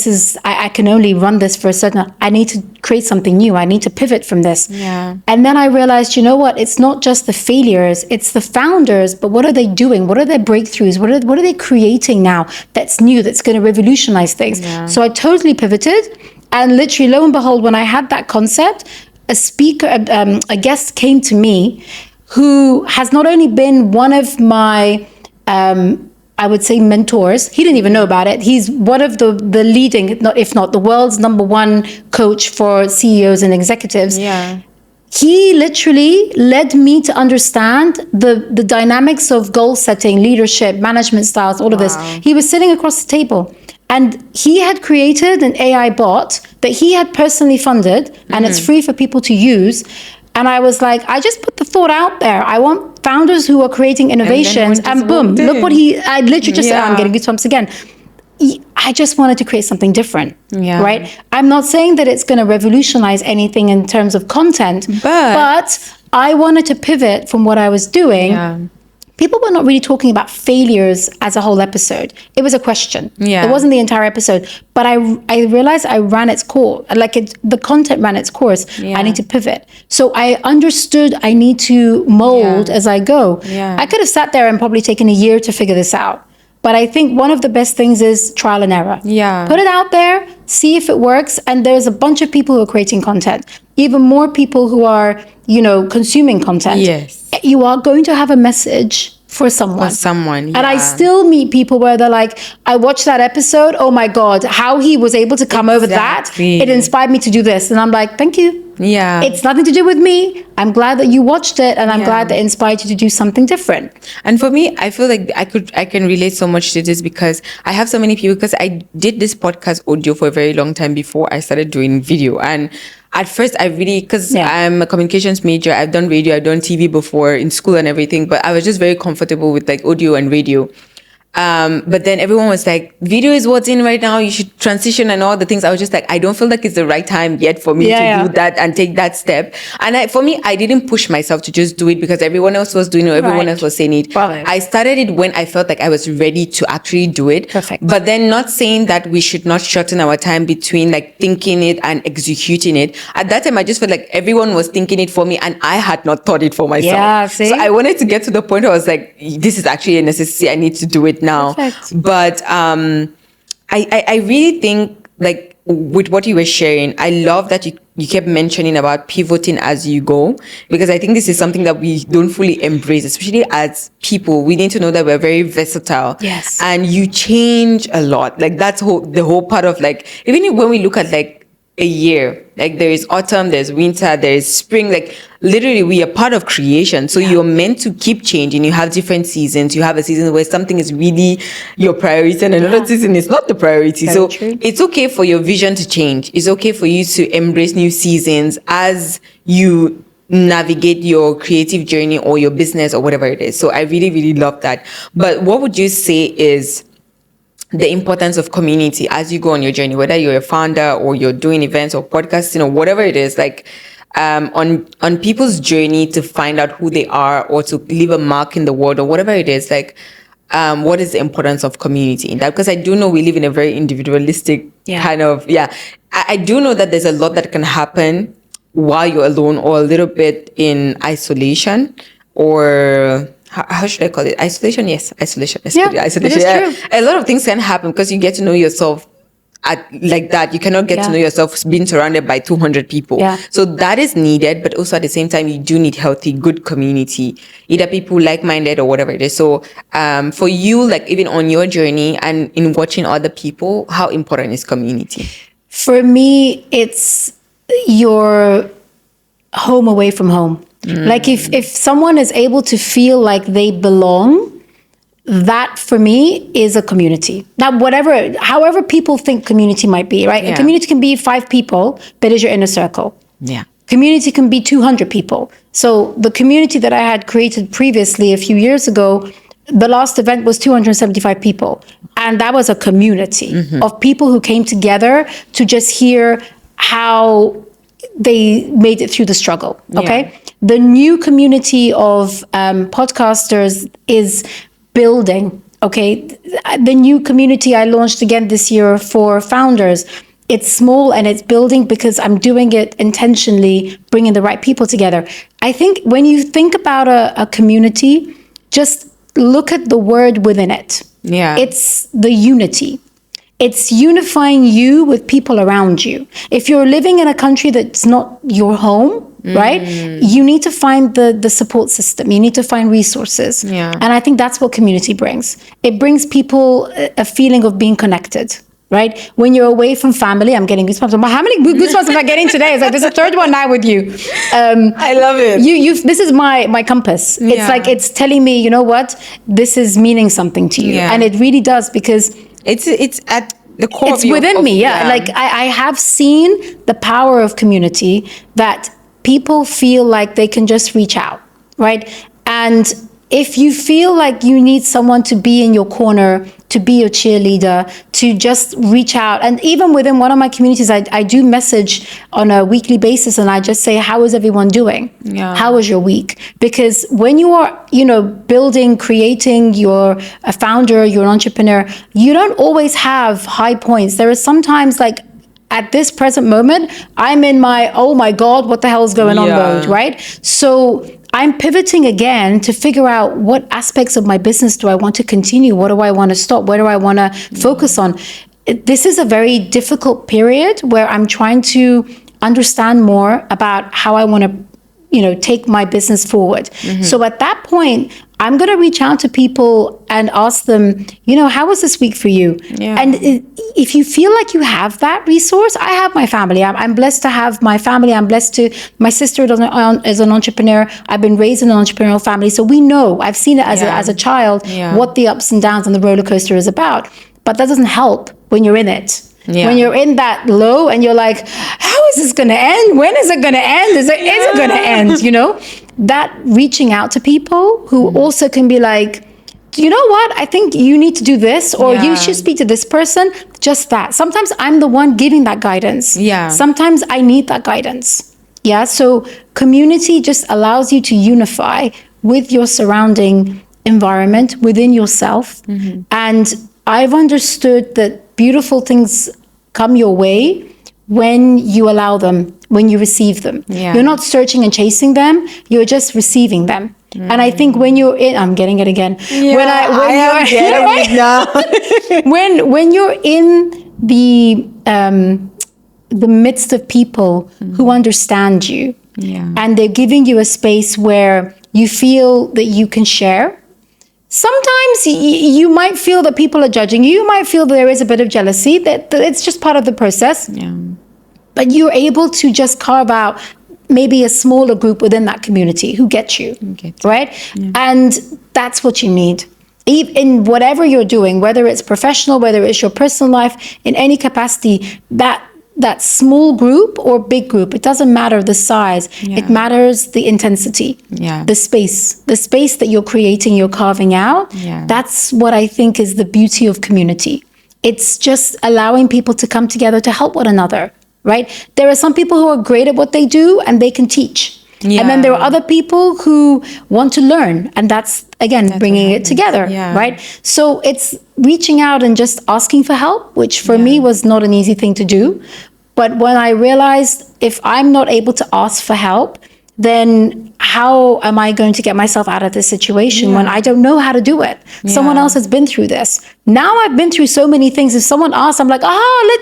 [SPEAKER 2] I can only run this for a certain, I need to create something new. I need to pivot from this. And then I realized, you know what? It's not just the failures, it's the founders, but what are they doing? What are their breakthroughs? What are they creating now that's new, that's going to revolutionize things? So I totally pivoted. And literally, lo and behold, when I had that concept, a guest came to me who has not only been one of my, I would say, mentors. He didn't even know about it. He's one of the leading, if not the world's #1 coach for CEOs and executives. He literally led me to understand the dynamics of goal setting, leadership, management styles, all of this. He was sitting across the table. And he had created an AI bot that he had personally funded, and it's free for people to use. And I was like, I just put the thought out there. I want founders who are creating innovations, and boom, look what I literally just said, I'm getting goosebumps again. I just wanted to create something different, right? I'm not saying that it's going to revolutionize anything in terms of content, but I wanted to pivot from what I was doing. People were not really talking about failures as a whole episode. It was a question. It wasn't the entire episode. But I realized I ran its course. The content ran its course. I need to pivot. So I understood I need to mold as I go. I could have sat there and probably taken a year to figure this out. But I think one of the best things is trial and error. Put it out there, see if it works. And there's a bunch of people who are creating content. Even more people who are, consuming content. You are going to have a message for someone. And I still meet people where they're like, I watched that episode. Oh my God, how he was able to come over that. It inspired me to do this. And I'm like, thank you. It's nothing to do with me. I'm glad that you watched it, and I'm glad that it inspired you to do something different.
[SPEAKER 1] And for me, I feel like I can relate so much to this because I have so many people, because I did this podcast audio for a very long time before I started doing video. And at first because I'm a communications major, I've done radio, I've done TV before in school and everything, but I was just very comfortable with like audio and radio. But then everyone was like, video is what's in right now, you should transition and all the things. I was just like, I don't feel like it's the right time yet for me to do that and take that step. And for me, I didn't push myself to just do it because everyone else was doing it, everyone else was saying it. I started it when I felt like I was ready to actually do it. But then not saying that we should not shorten our time between like thinking it and executing it. At that time, I just felt like everyone was thinking it for me and I had not thought it for myself. So I wanted to get to the point where I was like, this is actually a necessity. I need to do it now. But I really think, like, with what you were sharing, I love that you kept mentioning about pivoting as you go, because I think this is something that we don't fully embrace, especially as people. We need to know that we're very versatile. And you change a lot. Like, that's the whole part of, like, even when we look at like a year, like there is autumn, there's winter, there's spring, like literally we are part of creation. So you're meant to keep changing. You have different seasons. You have a season where something is really your priority and another season is not the priority. It's okay for your vision to change. It's okay for you to embrace new seasons as you navigate your creative journey or your business or whatever it is. So I really, really love that. But what would you say is the importance of community as you go on your journey, whether you're a founder or you're doing events or podcasting or whatever it is, like on people's journey to find out who they are or to leave a mark in the world or whatever it is, like what is the importance of community in that? Because I do know we live in a very individualistic kind of, I do know that there's a lot that can happen while you're alone or a little bit in isolation, or how should I call it? Isolation? Yes, isolation. Isolation.
[SPEAKER 2] True.
[SPEAKER 1] A lot of things can happen because you get to know yourself like that. You cannot get to know yourself being surrounded by 200 people. So that is needed, but also at the same time, you do need healthy, good community, either people like-minded or whatever it is. So for you, like even on your journey and in watching other people, how important is community?
[SPEAKER 2] For me, it's your home away from home. Like if someone is able to feel like they belong, that for me is a community. Now, however people think community might be, right? A community can be 5 people, that is your inner circle. Community can be 200 people. So the community that I had created previously a few years ago, the last event was 275 people. And that was a community of people who came together to just hear how they made it through the struggle. Okay. The new community of podcasters is building. Okay. The new community I launched again this year for founders, it's small and it's building because I'm doing it intentionally, bringing the right people together. I think when you think about a community, just look at the word within it. It's the unity. It's unifying you with people around you. If you're living in a country that's not your home, right? You need to find the support system. You need to find resources. And I think that's what community brings. It brings people a feeling of being connected, right? When you're away from family, I'm getting goosebumps. How many goosebumps am I getting today? It's like, there's a third one now with you.
[SPEAKER 1] I love it.
[SPEAKER 2] This is my compass. It's like, it's telling me, you know what? This is meaning something to you. And it really does, because
[SPEAKER 1] it's at the core
[SPEAKER 2] it's within me. Like I have seen the power of community, that people feel like they can just reach out, right? And if you feel like you need someone to be in your corner, to be your cheerleader, to just reach out. And even within one of my communities, I do message on a weekly basis, and I just say, how is everyone doing? How was your week? Because when you are, building, creating, you're a founder, you're an entrepreneur, you don't always have high points. There is sometimes, like, at this present moment, I'm in my, oh my God, what the hell is going on mode, right? So I'm pivoting again to figure out what aspects of my business do I want to continue? What do I want to stop? Where do I want to focus on? This is a very difficult period where I'm trying to understand more about how I want to, take my business forward. So at that point, I'm going to reach out to people and ask them, how was this week for you? And if you feel like you have that resource, I have my family. I'm blessed to have my family. I'm blessed to, my sister is an entrepreneur. I've been raised in an entrepreneurial family. So we know, I've seen it as a child, what the ups and downs and the roller coaster is about. But that doesn't help when you're in it. When you're in that low and you're like, how is this going to end? When is it going to end? Is it going to end? That reaching out to people who also can be like, you know what? I think you need to do this, or you should speak to this person. Just that. Sometimes I'm the one giving that guidance. Sometimes I need that guidance. So community just allows you to unify with your surrounding environment, within yourself. And I've understood that beautiful things come your way when you allow them, when you receive them. You're not searching and chasing them, you're just receiving them. And I think when you're in, I'm getting it again. When you're in the midst of people who understand you, and they're giving you a space where you feel that you can share. Sometimes you might feel that people are judging you. You might feel that there is a bit of jealousy, that it's just part of the process. But you're able to just carve out maybe a smaller group within that community who get you, right? And that's what you need. In whatever you're doing, whether it's professional, whether it's your personal life, in any capacity, that that small group or big group, it doesn't matter the size.
[SPEAKER 1] Yeah.
[SPEAKER 2] It matters the intensity,
[SPEAKER 1] Yeah.
[SPEAKER 2] the space that you're creating, you're carving out.
[SPEAKER 1] Yeah.
[SPEAKER 2] That's what I think is the beauty of community. It's just allowing people to come together to help one another, right? There are some people who are great at what they do and they can teach.
[SPEAKER 1] Yeah.
[SPEAKER 2] And then there are other people who want to learn. And that's, again, bringing it together,
[SPEAKER 1] Yeah.
[SPEAKER 2] right? So it's reaching out and just asking for help, which for me was not an easy thing to do. But when I realized if I'm not able to ask for help, then how am I going to get myself out of this situation when I don't know how to do it? Someone else has been through this. Now I've been through so many things. If someone asks, I'm like, let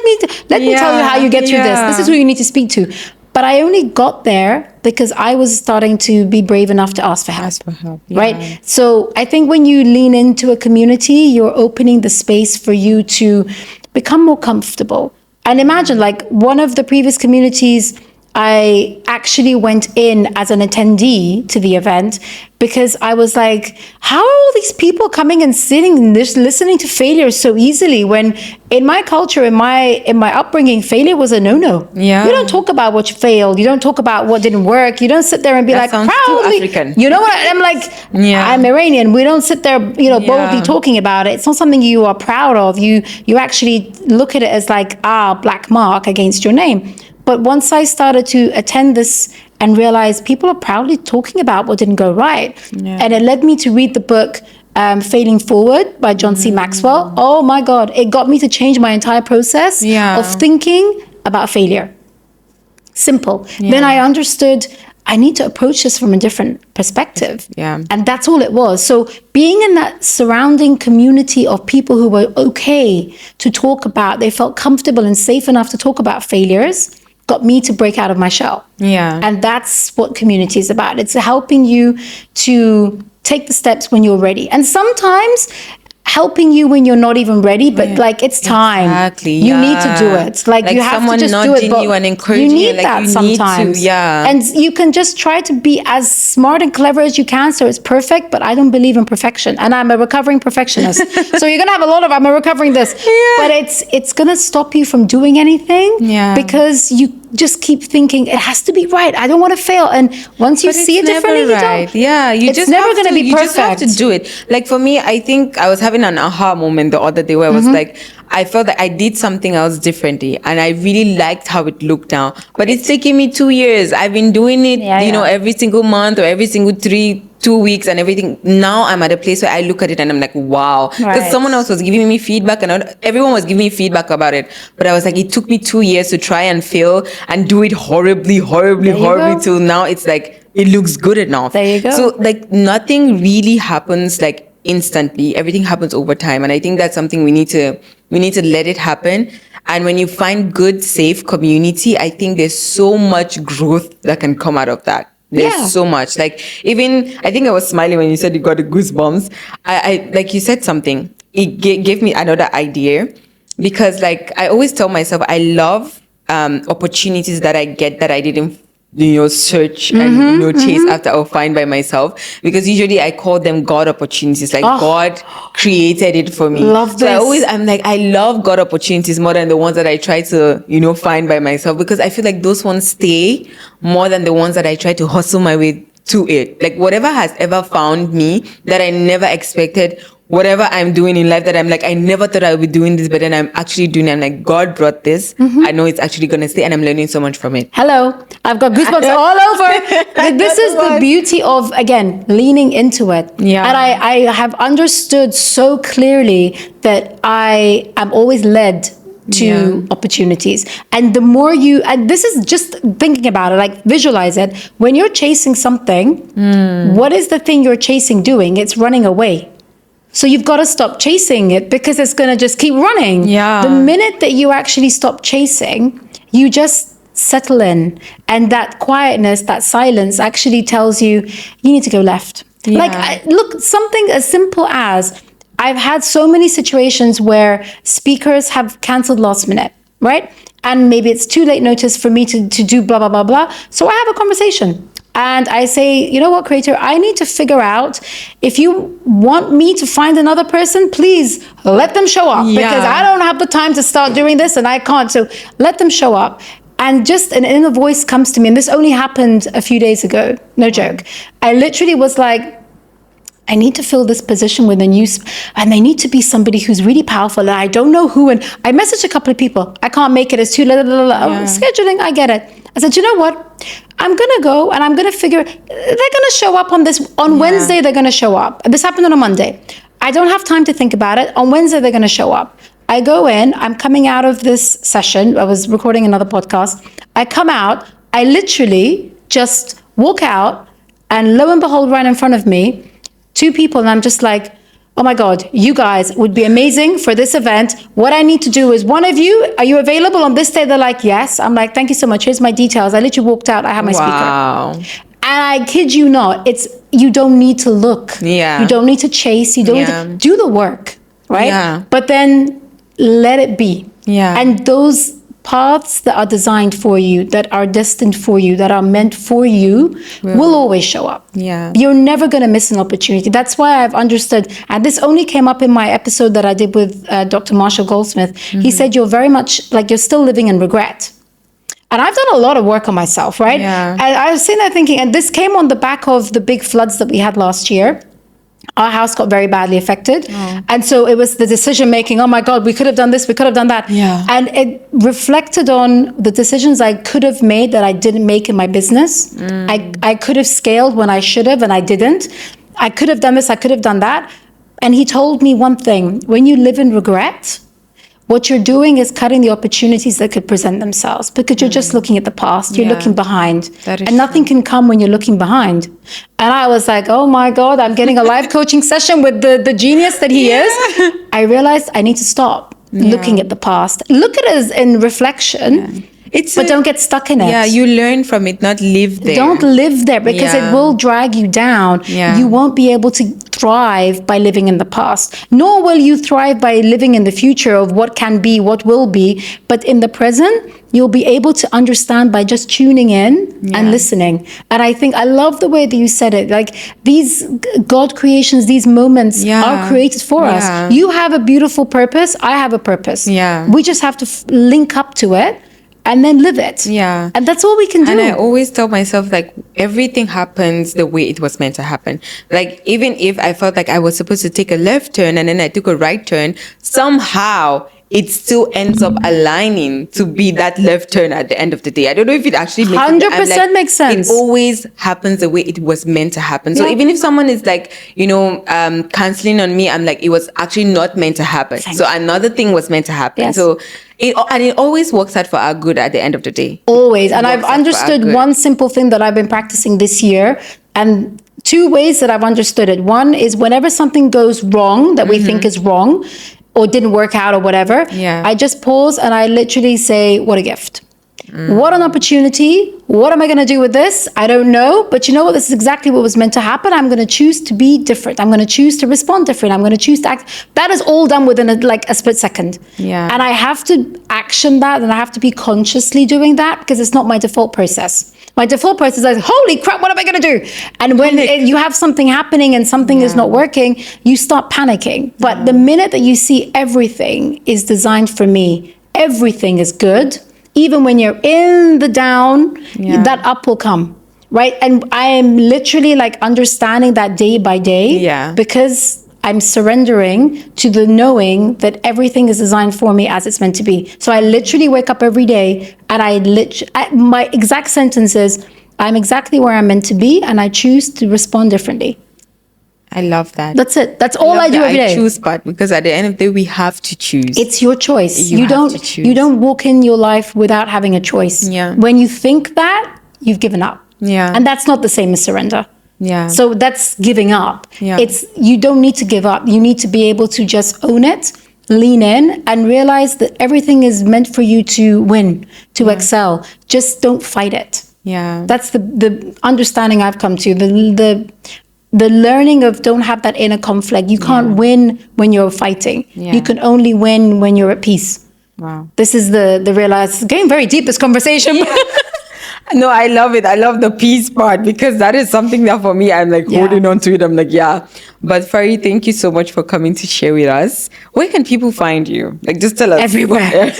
[SPEAKER 2] me tell you how you get through this. This is who you need to speak to. But I only got there because I was starting to be brave enough to ask for help. Right? So I think when you lean into a community, you're opening the space for you to become more comfortable. And imagine, like, one of the previous communities, I actually went in as an attendee to the event because I was like, how are all these people coming and sitting and just listening to failure so easily when in my culture, in my upbringing, failure was a no-no.
[SPEAKER 1] Yeah.
[SPEAKER 2] You don't talk about what you failed. You don't talk about what didn't work. You don't sit there and be like,
[SPEAKER 1] sounds too
[SPEAKER 2] proudly.
[SPEAKER 1] African.
[SPEAKER 2] You know what? I'm like, I'm Iranian. We don't sit there, boldly talking about it. It's not something you are proud of. You actually look at it as like, black mark against your name. But once I started to attend this and realize people are proudly talking about what didn't go right. And it led me to read the book, Failing Forward by John C. Maxwell. Oh my God, it got me to change my entire process of thinking about failure. Simple. Then I understood I need to approach this from a different perspective. And that's all it was. So being in that surrounding community of people who were okay to talk about, they felt comfortable and safe enough to talk about failures, got me to break out of my shell. And that's what community is about. It's helping you to take the steps when you're ready. And sometimes helping you when you're not even ready, but like it's time.
[SPEAKER 1] Exactly.
[SPEAKER 2] You need to do it. Like you have to just do it.
[SPEAKER 1] You and encourage
[SPEAKER 2] you need
[SPEAKER 1] like
[SPEAKER 2] that
[SPEAKER 1] you
[SPEAKER 2] sometimes.
[SPEAKER 1] Need to,
[SPEAKER 2] And you can just try to be as smart and clever as you can so it's perfect, but I don't believe in perfection. And I'm a recovering perfectionist. So you're gonna have a lot of I'm a recovering this. But it's gonna stop you from doing anything because you just keep thinking it has to be right. I don't want to fail. And once you see it differently, you don't.
[SPEAKER 1] You
[SPEAKER 2] it's
[SPEAKER 1] just
[SPEAKER 2] never
[SPEAKER 1] going to
[SPEAKER 2] be perfect.
[SPEAKER 1] You just have to do it. Like for me, I think I was having an aha moment the other day where I was like, I felt that I did something else differently and I really liked how it looked now. But it's taking me 2 years. I've been doing it, you know, every single month or every single 2 weeks and everything. Now I'm at a place where I look at it and I'm like, wow. Because someone else was giving me feedback and everyone was giving me feedback about it. But I was like, it took me 2 years to try and fail and do it horribly till now it's like, it looks good enough.
[SPEAKER 2] There you go.
[SPEAKER 1] So like nothing really happens like instantly. Everything happens over time. And I think that's something we need to let it happen. And when you find good, safe community, I think there's so much growth that can come out of that. There's so much. Like even, I think I was smiling when you said you got the goosebumps. I like you said something. It gave me another idea because like I always tell myself I love opportunities that I get that I didn't search and chase after or find by myself, because usually I call them God opportunities, like God created it for me.
[SPEAKER 2] Love this.
[SPEAKER 1] So I love God opportunities more than the ones that I try to find by myself, because I feel like those ones stay more than the ones that I try to hustle my way to it. Like whatever has ever found me that I never expected, whatever I'm doing in life that I'm like, I never thought I would be doing this, but then I'm actually doing it. I'm like, God brought this. I know it's actually going to stay, and I'm learning so much from it.
[SPEAKER 2] Hello. I've got goosebumps all over. But this is the beauty of, again, leaning into it.
[SPEAKER 1] Yeah.
[SPEAKER 2] And I have understood so clearly that I am always led to opportunities. And the more and this is just thinking about it, like visualize it. When you're chasing something, what is the thing you're chasing doing? It's running away. So you've got to stop chasing it, because it's going to just keep running.
[SPEAKER 1] Yeah.
[SPEAKER 2] The minute that you actually stop chasing, you just settle in. And that quietness, that silence actually tells you need to go left.
[SPEAKER 1] Yeah.
[SPEAKER 2] Like, look, something as simple as I've had so many situations where speakers have canceled last minute, right? And maybe it's too late notice for me to do blah, blah, blah, blah. So I have a conversation. And I say, you know what, creator, I need to figure out if you want me to find another person, please let them show up because I don't have the time to start doing this and I can't. So let them show up. And just an inner voice comes to me. And this only happened a few days ago. No joke. I literally was like, I need to fill this position with and they need to be somebody who's really powerful. And I don't know who. And I messaged a couple of people. I can't make it. It's too scheduling. I get it. I said, you know what? I'm going to go and I'm going to figure, they're going to show up on Wednesday, they're going to show up. And this happened on a Monday. I don't have time to think about it. On Wednesday, they're going to show up. I go in, I'm coming out of this session. I was recording another podcast. I come out, I literally just walk out and lo and behold, right in front of me, 2 people, and I'm just like, oh my God, you guys would be amazing for this event. What I need to do is, one of you, are you available on this day? They're like, yes. I'm like, thank you so much. Here's my details. I literally walked out. I have my speaker. And I kid you not, you don't need to look.
[SPEAKER 1] Yeah.
[SPEAKER 2] You don't need to chase. You don't need to do the work, right?
[SPEAKER 1] Yeah.
[SPEAKER 2] But then let it be.
[SPEAKER 1] Yeah.
[SPEAKER 2] And those paths that are designed for you, that are destined for you, that are meant for you, will always show up.
[SPEAKER 1] Yeah.
[SPEAKER 2] You're never going to miss an opportunity. That's why I've understood, and this only came up in my episode that I did with Dr. Marshall Goldsmith. He said, you're very much like you're still living in regret. And I've done a lot of work on myself, right?
[SPEAKER 1] Yeah.
[SPEAKER 2] And I was sitting there thinking, and this came on the back of the big floods that we had last year. Our house got very badly affected. And so it was the decision making, oh my God, we could have done this, we could have done that.
[SPEAKER 1] Yeah.
[SPEAKER 2] And it reflected on the decisions I could have made that I didn't make in my business. I could have scaled when I should have and I didn't. I could have done this, I could have done that. And he told me one thing, when you live in regret, what you're doing is cutting the opportunities that could present themselves because you're just looking at the past, you're looking behind, and nothing can come when you're looking behind. And I was like, oh my God, I'm getting a live coaching session with the genius that he is. I realized I need to stop looking at the past. Look at it as in reflection. But don't get stuck in it.
[SPEAKER 1] Yeah, you learn from it, not live there.
[SPEAKER 2] Don't live there because it will drag you down.
[SPEAKER 1] Yeah.
[SPEAKER 2] You won't be able to thrive by living in the past, nor will you thrive by living in the future of what can be, what will be. But in the present, you'll be able to understand by just tuning in and listening. And I think I love the way that you said it. Like these God creations, these moments are created for us. You have a beautiful purpose. I have a purpose.
[SPEAKER 1] Yeah.
[SPEAKER 2] We just have to link up to it and then live it.
[SPEAKER 1] Yeah.
[SPEAKER 2] And that's all we can do.
[SPEAKER 1] And I always tell myself, like, everything happens the way it was meant to happen. Like, even if I felt like I was supposed to take a left turn and then I took a right turn, somehow it still ends up aligning to be that left turn at the end of the day. I don't know if it actually makes
[SPEAKER 2] 100% makes sense.
[SPEAKER 1] It always happens the way it was meant to happen. So even if someone is like, canceling on me, I'm like, it was actually not meant to happen. So another thing was meant to happen. So it always works out for our good at the end of the day.
[SPEAKER 2] Always. And I've understood one simple thing that I've been practicing this year, and 2 ways that I've understood it. One is whenever something goes wrong that we think is wrong, or didn't work out or whatever, I just pause and I literally say, what a gift. What an opportunity. What am I going to do with this? I don't know. But you know what? This is exactly what was meant to happen. I'm going to choose to be different. I'm going to choose to respond different. I'm going to choose to act. That is all done within a split second.
[SPEAKER 1] Yeah.
[SPEAKER 2] And I have to action that, and I have to be consciously doing that because it's not my default process. My default process is like, holy crap, what am I going to do? And when you have something happening and something is not working, you start panicking. But the minute that you see everything is designed for me, everything is good, even when you're in the down, that up will come, right? And I am literally like understanding that day by day because I'm surrendering to the knowing that everything is designed for me as it's meant to be. So I literally wake up every day and my exact sentence is, I'm exactly where I'm meant to be and I choose to respond differently.
[SPEAKER 1] I love that.
[SPEAKER 2] That's it. That's all I do every day.
[SPEAKER 1] I choose part because at the end of the day, we have to choose.
[SPEAKER 2] It's your choice.
[SPEAKER 1] You have to choose.
[SPEAKER 2] You don't walk in your life without having a choice.
[SPEAKER 1] Yeah.
[SPEAKER 2] When you think that, you've given up.
[SPEAKER 1] Yeah.
[SPEAKER 2] And that's not the same as surrender.
[SPEAKER 1] Yeah.
[SPEAKER 2] So that's giving up.
[SPEAKER 1] Yeah.
[SPEAKER 2] You don't need to give up. You need to be able to just own it, lean in, and realize that everything is meant for you to win, to excel. Just don't fight it.
[SPEAKER 1] Yeah.
[SPEAKER 2] That's the understanding I've come to. The learning of don't have that inner conflict. You can't win when you're fighting.
[SPEAKER 1] Yeah.
[SPEAKER 2] You can only win when you're at peace.
[SPEAKER 1] Wow.
[SPEAKER 2] This is the realize. It's getting very deep, this conversation.
[SPEAKER 1] No, I love it. I love the peace part because that is something that for me, I'm like holding on to it. I'm like, yeah. But Fari, thank you so much for coming to share with us. Where can people find you? Like, just tell us.
[SPEAKER 2] Everywhere.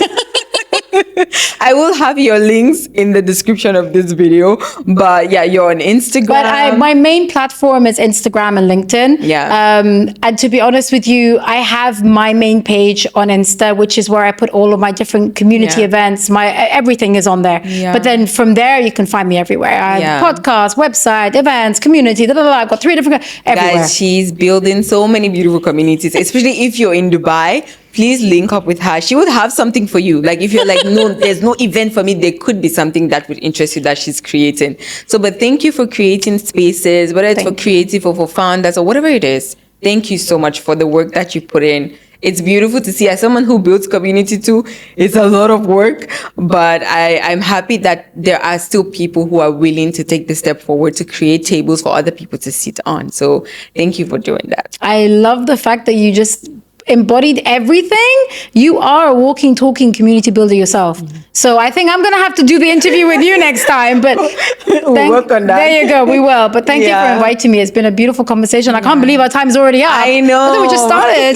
[SPEAKER 1] I will have your links in the description of this video. But yeah, you're on Instagram.
[SPEAKER 2] But my main platform is Instagram and LinkedIn.
[SPEAKER 1] Yeah.
[SPEAKER 2] And to be honest with you, I have my main page on Insta, which is where I put all of my different community events. Everything is on there.
[SPEAKER 1] Yeah.
[SPEAKER 2] But then from there, you can find me everywhere. I have podcast, website, events, community. I've got 3 different everywhere.
[SPEAKER 1] Guys, she's building so many beautiful communities, especially if you're in Dubai. Please link up with her. She would have something for you. Like if you're like, no, there's no event for me, there could be something that would interest you that she's creating. So, but thank you for creating spaces, whether it's for creative or for founders or whatever it is. Thank you so much for the work that you put in. It's beautiful to see. As someone who builds community too, it's a lot of work, but I'm happy that there are still people who are willing to take the step forward to create tables for other people to sit on. So thank you for doing that.
[SPEAKER 2] I love the fact that you just embodied everything. You are a walking, talking community builder yourself. So I think I'm going to have to do the interview with you next time. But
[SPEAKER 1] we'll work on that.
[SPEAKER 2] There you go. We will. But thank you for inviting me. It's been a beautiful conversation. I can't believe our time's already up.
[SPEAKER 1] I know.
[SPEAKER 2] I think we just started.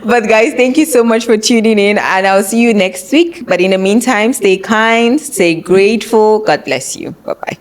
[SPEAKER 1] But guys, thank you so much for tuning in. And I'll see you next week. But in the meantime, stay kind, stay grateful. God bless you. Bye-bye.